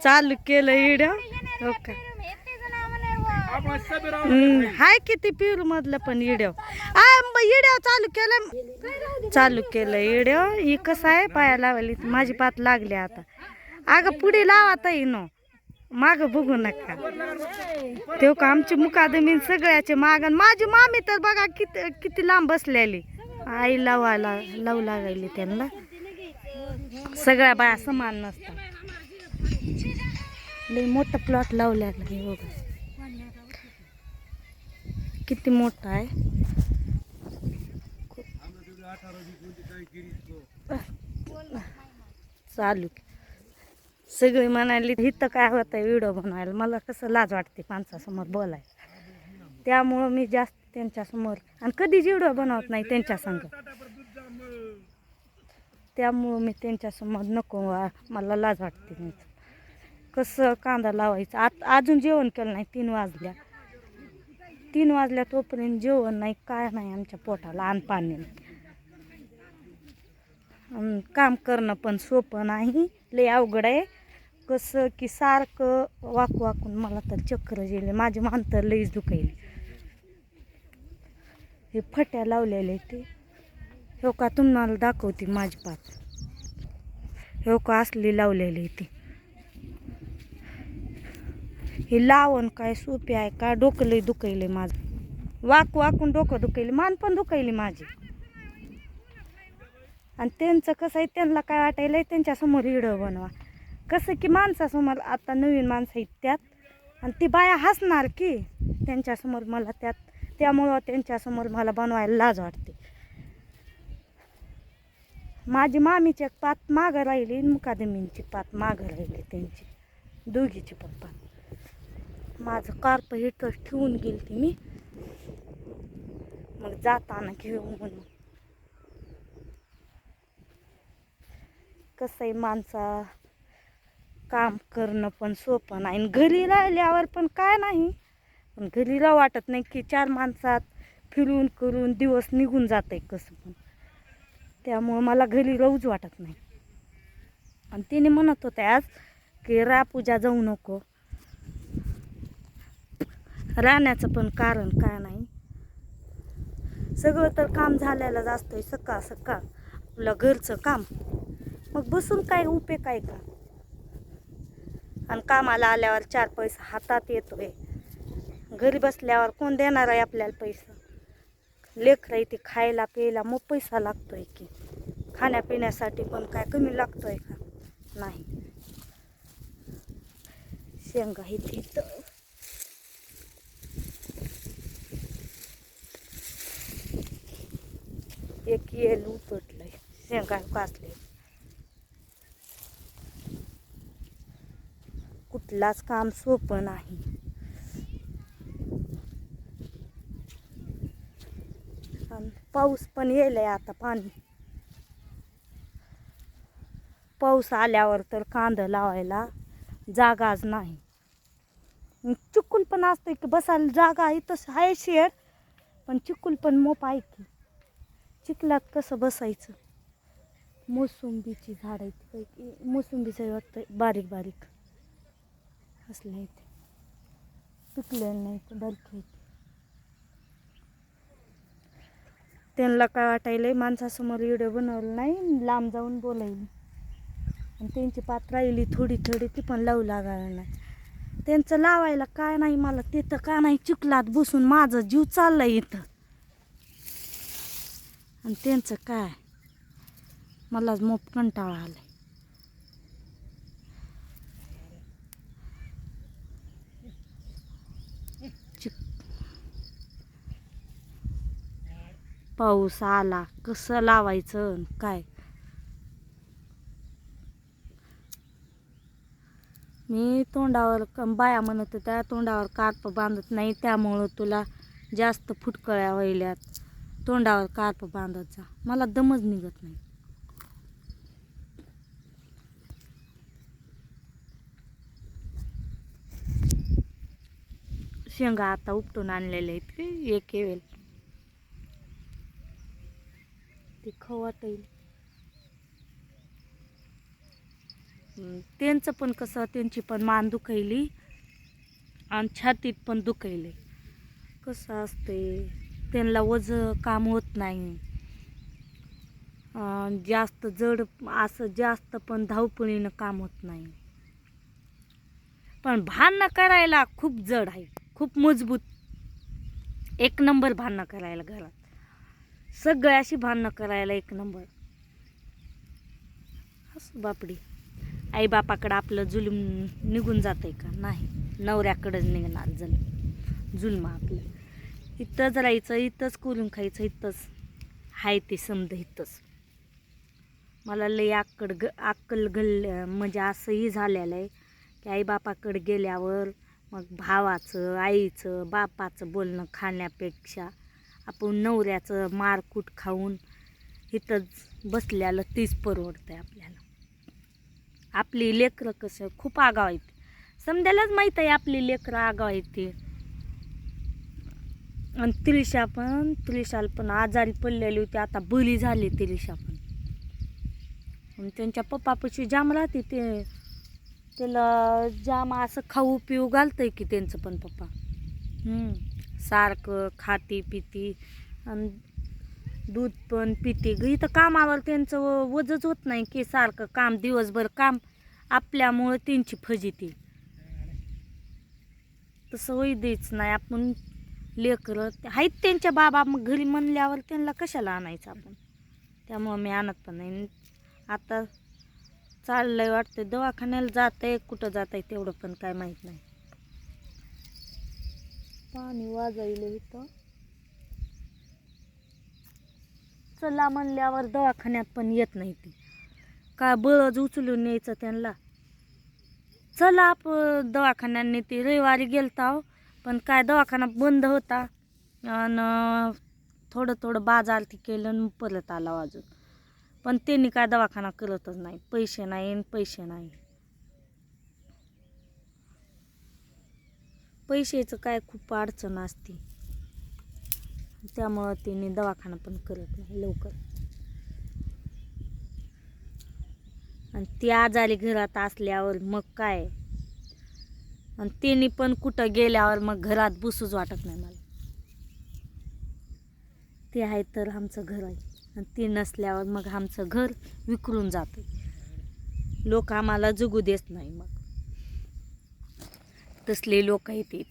चालू केलं व्हिडिओ हो का हाय किती प्युर मधलं पण व्हिडिओ व्हिडिओ चालू केलं व्हिडिओ ही कसं आहे पाया लावली माझी पात लागली आता अगं पुढे लावा नो माग बघू नका तेव्हा का आमची मुकादमी सगळ्याचे माग माझी मामी तर बघा किती किती लांब बसलेली आई लावायला लावू लागायली त्यांना सगळ्या बाया समान नसतात लई मोठा प्लॉट लावला बघा किती मोठा आहे चालू सगळी म्हणाली इथं काय होतं व्हिडिओ बनवायला मला कसं लाज वाटते माणसासमोर बोलायला त्यामुळं मी जास्त त्यांच्यासमोर आणि कधीच व्हिडिओ बनवत नाही त्यांच्या संग त्यामुळं मी त्यांच्यासमोर नको मला लाज वाटते मी कसं कांदा लावायचा अजून जेवण केलं नाही 3 वाजल्या तोपर्यंत जेवण नाही काय नाही आमच्या पोटाला अन्न पाणी नाही काम करणं पण सोपं नाही लय अवघड आहे कसं की सारखं वाकून मला तर चक्कर गेले माझे मान तर लईच दुखायले हे फट्या लावलेले ते हो का तुम्हाला दाखवते माझी पात हो का असली लावलेली ती हे लावण काय सोपी आहे का डोकं लई दुखायले माझं वाकून डोकं दुखायले मान पण दुखायली माझी आणि त्यांचं कसं आहे त्यांना काय वाटायलंय त्यांच्यासमोर व्हिडिओ बनवा कसं की माणसासमोर आता नवीन माणसं आहेत त्यात आणि ती बाया हसणार की त्यांच्यासमोर मला त्यामुळं त्यांच्यासमोर मला बनवायला लाज वाटते माझी मामीची पात मागं राहिली मुकादमींची पात मागं राहिली त्यांची दोघीची पण पात माझं कार्प हिटच ठेवून गेलती मी मग जाताना घेऊ म्हणून कसं आहे माणसा काम करणं पण सोपं नाही घरी राहिल्यावर पण काय नाही पण घरी राह वाटत नाही की 4 माणसात फिरून करून दिवस निघून जात आहे कसं पण त्यामुळं मला घरी राहूच वाटत नाही आणि तिने म्हणत होते आज की पूजा जाऊ नको राहण्याचं पण कारण काय नाही सगळं तर काम झालेलं असतंय सकाळ आपलं घरचं काम मग बसून काय उपयोग काय का आणि कामाला आल्यावर 4 पैसा हातात येतोय घरी बसल्यावर कोण देणार आहे आपल्याला पैसा लेकरं आहे ते खायला प्यायला मग पैसा लागतोय की खाण्यापिण्यासाठी पण काय कमी लागतोय का नाही शेंगा ही तिथं एक येल उपटलंय शेंगा कासले कुठलाच काम सोपं नाही पाऊस पण येलाय आता पाऊस आल्यावर तर कांदा लावायला जागाच नाही चिखल पण असतंय की बसायला जागा आहे तसं आहे शेड पण चिखल पण मोप आहे की चिखलात कसं बसायचं मोसंबीची झाड आहेत मोसंबीचं वाटतं बारीक असले आहेत पिकलेलं नाही तर डलके त्यांना काय वाटायलंय माणसासमोर व्हिडिओ बनवलं नाही लांब जाऊन बोलायली आणि त्यांची पात राहिली थोडी ती पण लावू लागायला नाही त्यांचं लावायला काय नाही मला तिथं का नाही चिखलात बसून माझं जीव चाललाय इथं आणि त्यांचं काय मलाच मोप कंटाळा आलाय पाऊस आला कसं लावायचं काय मी तोंडावर बाया म्हणत होत्या तोंडावर कार्प बांधत नाही त्यामुळं तुला जास्त फुटकळ्या व्हायल्यात तोंडावर कार्प बांधत जा मला दमच निघत नाही शेंगा आता उपटून आणलेले आहेत की एक येवेल ते खाऊ वाटेल त्यांचं पण कसं, त्यांची पण मान दुखायली आणि छातीत पण दुखायले. कसं असते, त्यांना वजन काम होत नाही. जास्त जड असं जास्त पण धावपळीनं काम होत नाही. पण भांडणं करायला खूप जड आहे, खूप मजबूत, एक नंबर भांडणं करायला घरात. सगळे अशी भांडणं करायला एक नंबर. असं बापडी, आई बापाकडं आपलं जुलूम निघून जातंय का? नाही, नवऱ्याकडंच निघणार जुलम आपलं. इथंच राहायचं, इथंच करून खायचं, इथंच हाय ते समज इथंच. मला लई अक्कल म्हणजे असंही झालेलं आहे की आई बापाकडे गेल्यावर मग भावाचं, आईचं, बापाचं बोलणं खाण्यापेक्षा आपण नवऱ्याचं मारकूट खाऊन इथंच बसल्याला तीच परवडतंय आपल्याला. आपली लेकरं कसं खूप आगाव आहेत, समजायलाच माहीत आहे आपली लेकरं आगाव आहेत ते. आणि त्रिशाला पण आजारी पडलेली होती, आता बरी झाली त्रिशा पण. आणि त्यांच्या पप्पापाशी जाम राहते, त्याला जाम असं खाऊ पिऊ घालतंय की त्यांचं पण पप्पा. सारखं खाती पिती आणि दूध पण पिते. इथं कामावर त्यांचं वजच होत नाही की सारखं काम, दिवसभर काम, आपल्यामुळं त्यांची फजिती. तसं होई द्यायच नाही. आपण लेकरं आहेत त्यांच्या बाबा मग घरी म्हणल्यावर त्यांना कशाला आणायचं आपण. त्यामुळं मी आणत पण नाही. आता चाललंय वाटतं दवाखान्याला जातंय, कुठं जातंय तेवढं पण काय माहीत नाही. पाणी वाजायलं इथं. चला म्हणल्यावर दवाखान्यात पण येत नाही ती. काय बळच उचलून न्यायचं त्यांना. चला आपण दवाखान्याने ते रविवारी गेलता, पण काय दवाखाना बंद होता आणि थोडं बाजार ती केलं आणि परत आला वाजून. पण त्यांनी काय दवाखाना करतच नाही, पैसे नाही. पैशाचं काय खूप अडचण असते, त्यामुळं त्यांनी दवाखाना पण करत नाही लवकर. आणि ती आजारी घरात असल्यावर मग काय, आणि त्यांनी पण कुठं गेल्यावर मग घरात बसूच वाटत नाही मला. ते आहे तर आमचं घर आहे, आणि ते नसल्यावर मग आमचं घर विकरून जातं. लोक आम्हाला जगू देत नाही. मग तसले लोक आहेत.